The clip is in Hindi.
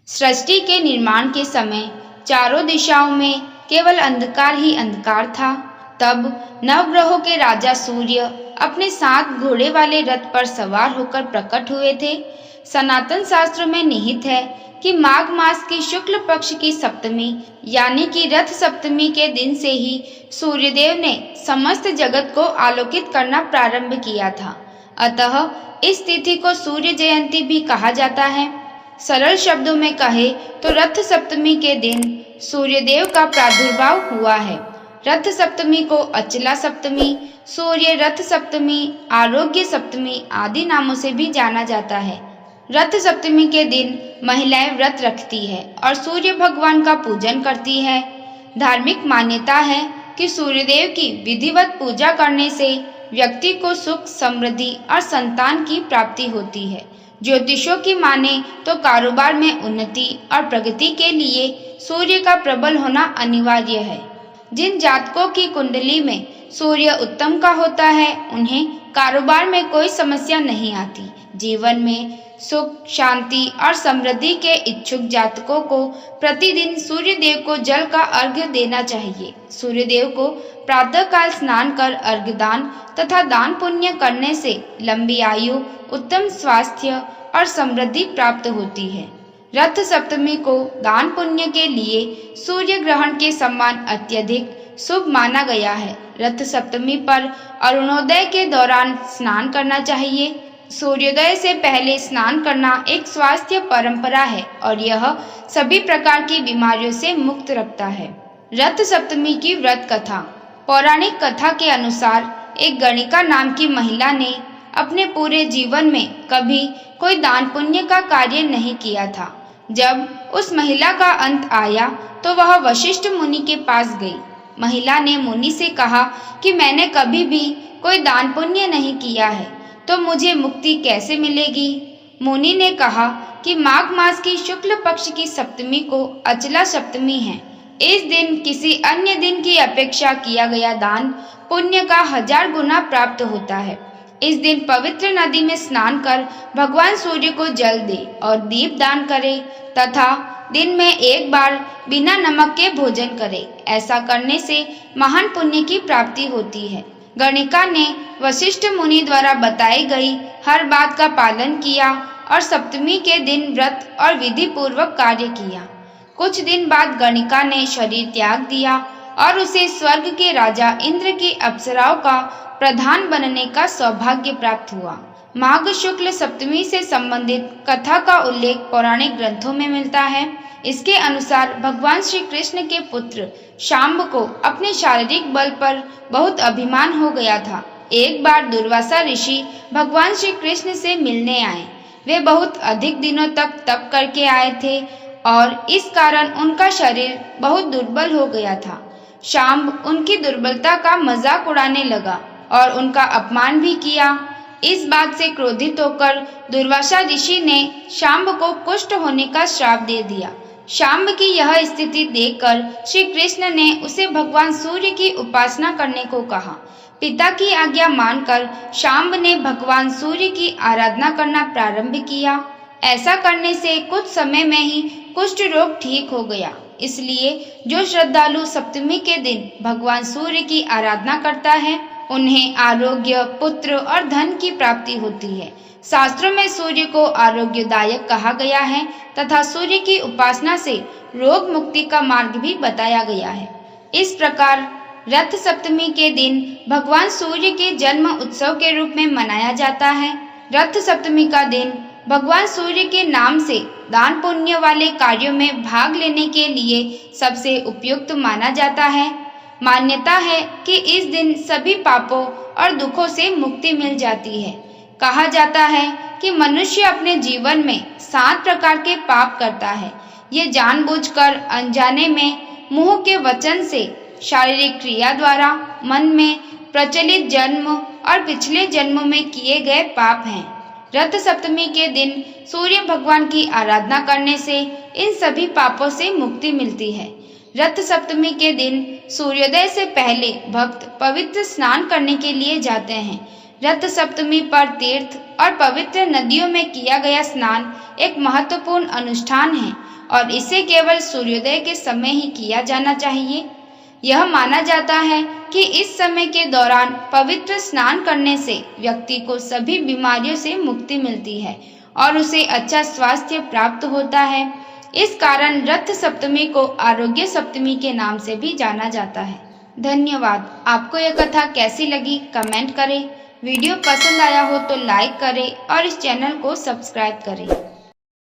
सृष्टि के निर्माण के समय चारों दिशाओं में केवल अंधकार ही अंधकार था। तब नवग्रहों के राजा सूर्य अपने 7 घोड़े वाले रथ पर सवार होकर प्रकट हुए थे। सनातन शास्त्र में निहित है कि माघ मास की शुक्ल पक्ष की सप्तमी यानी कि रथ सप्तमी के दिन से ही सूर्यदेव ने समस्त जगत को आलोकित करना प्रारंभ किया था। अतः इस तिथि को सूर्य जयंती भी कहा जाता है। सरल शब्दों में कहे तो रथ सप्तमी के दिन सूर्यदेव का प्रादुर्भाव हुआ है। रथ सप्तमी को अचला सप्तमी, सूर्य रथ सप्तमी, आरोग्य सप्तमी आदि नामों से भी जाना जाता है। रथ सप्तमी के दिन महिलाएं व्रत रखती है और सूर्य भगवान का पूजन करती है। धार्मिक मान्यता है कि सूर्यदेव की विधिवत पूजा करने से व्यक्ति को सुख, समृद्धि और संतान की प्राप्ति होती है। ज्योतिषों की माने तो कारोबार में उन्नति और प्रगति के लिए सूर्य का प्रबल होना अनिवार्य है। जिन जातकों की कुंडली में सूर्य उत्तम का होता है उन्हें कारोबार में कोई समस्या नहीं आती। जीवन में सुख, शांति और समृद्धि के इच्छुक जातकों को प्रतिदिन सूर्य देव को जल का अर्घ्य देना चाहिए। सूर्य देव को प्रातःकाल स्नान कर अर्घ्य दान तथा दान पुण्य करने से लंबी आयु, उत्तम स्वास्थ्य और समृद्धि प्राप्त होती है। रथ सप्तमी को दान पुण्य के लिए सूर्य ग्रहण के समान अत्यधिक शुभ माना गया है। रथ सप्तमी पर अरुणोदय के दौरान स्नान करना चाहिए। सूर्योदय से पहले स्नान करना एक स्वास्थ्य परंपरा है और यह सभी प्रकार की बीमारियों से मुक्त रखता है। रथ सप्तमी की व्रत कथा। पौराणिक कथा के अनुसार एक गणिका नाम की महिला ने अपने पूरे जीवन में कभी कोई दान पुण्य का कार्य नहीं किया था। जब उस महिला का अंत आया तो वह वशिष्ठ मुनि के पास गई। महिला ने मुनि से कहा कि मैंने कभी भी कोई दान पुण्य नहीं किया है, तो मुझे मुक्ति कैसे मिलेगी? मुनि ने कहा कि माघ मास की शुक्ल पक्ष की सप्तमी को अचला सप्तमी है। इस दिन किसी अन्य दिन की अपेक्षा किया गया दान पुण्य का 1000 गुना प्राप्त होता है। इस दिन पवित्र नदी में स्नान कर भगवान सूर्य को जल दे और दीप दान करे तथा दिन में एक बार बिना नमक के भोजन करे। ऐसा करने से महान पुण्य की प्राप्ति होती है। गणिका ने वशिष्ठ मुनि द्वारा बताई गई हर बात का पालन किया और सप्तमी के दिन व्रत और विधि पूर्वक कार्य किया। कुछ दिन बाद गणिका ने शरीर त्याग दिया और उसे स्वर्ग के राजा इंद्र की अप्सराओं का प्रधान बनने का सौभाग्य प्राप्त हुआ। माघ शुक्ल सप्तमी से संबंधित कथा का उल्लेख पौराणिक ग्रंथों में मिलता है। इसके अनुसार भगवान श्री कृष्ण के पुत्र शांब को अपने शारीरिक बल पर बहुत अभिमान हो गया था। एक बार दुर्वासा ऋषि भगवान श्री कृष्ण से मिलने आए। वे बहुत अधिक दिनों तक तप करके आए थे और इस कारण उनका शरीर बहुत दुर्बल हो गया था। शांब उनकी दुर्बलता का मजाक उड़ाने लगा और उनका अपमान भी किया। इस बात से क्रोधित होकर दुर्वासा ऋषि ने शांब को कुष्ठ होने का श्राप दे दिया। शांब की यह स्थिति देखकर श्री कृष्ण ने उसे भगवान सूर्य की उपासना करने को कहा। पिता की आज्ञा मानकर शांब ने भगवान सूर्य की आराधना करना प्रारंभ किया। ऐसा करने से कुछ समय में ही कुष्ठ रोग ठीक हो गया। इसलिए जो श्रद्धालु सप्तमी के दिन भगवान सूर्य की आराधना करता है उन्हें आरोग्य, पुत्र और धन की प्राप्ति होती है। शास्त्रों में सूर्य को आरोग्यदायक कहा गया है तथा सूर्य की उपासना से रोग मुक्ति का मार्ग भी बताया गया है। इस प्रकार रथ सप्तमी के दिन भगवान सूर्य के जन्म उत्सव के रूप में मनाया जाता है। रथ सप्तमी का दिन भगवान सूर्य के नाम से दान पुण्य वाले कार्यों में भाग लेने के लिए सबसे उपयुक्त माना जाता है। मान्यता है कि इस दिन सभी पापों और दुखों से मुक्ति मिल जाती है। कहा जाता है कि मनुष्य अपने जीवन में 7 प्रकार के पाप करता है। ये जानबूझकर, अनजाने में, मुंह के वचन से, शारीरिक क्रिया द्वारा, मन में प्रचलित जन्म और पिछले जन्मों में किए गए पाप हैं। रथ सप्तमी के दिन सूर्य भगवान की आराधना करने से इन सभी पापों से मुक्ति मिलती है। रथ सप्तमी के दिन सूर्योदय से पहले भक्त पवित्र स्नान करने के लिए जाते हैं। रथ सप्तमी पर तीर्थ और पवित्र नदियों में किया गया स्नान एक महत्वपूर्ण अनुष्ठान है और इसे केवल सूर्योदय के समय ही किया जाना चाहिए। यह माना जाता है कि इस समय के दौरान पवित्र स्नान करने से व्यक्ति को सभी बीमारियों से मुक्ति मिलती है और उसे अच्छा स्वास्थ्य प्राप्त होता है। इस कारण रथ सप्तमी को आरोग्य सप्तमी के नाम से भी जाना जाता है। धन्यवाद। आपको यह कथा कैसी लगी कमेंट करें। वीडियो पसंद आया हो तो लाइक करें और इस चैनल को सब्सक्राइब करें।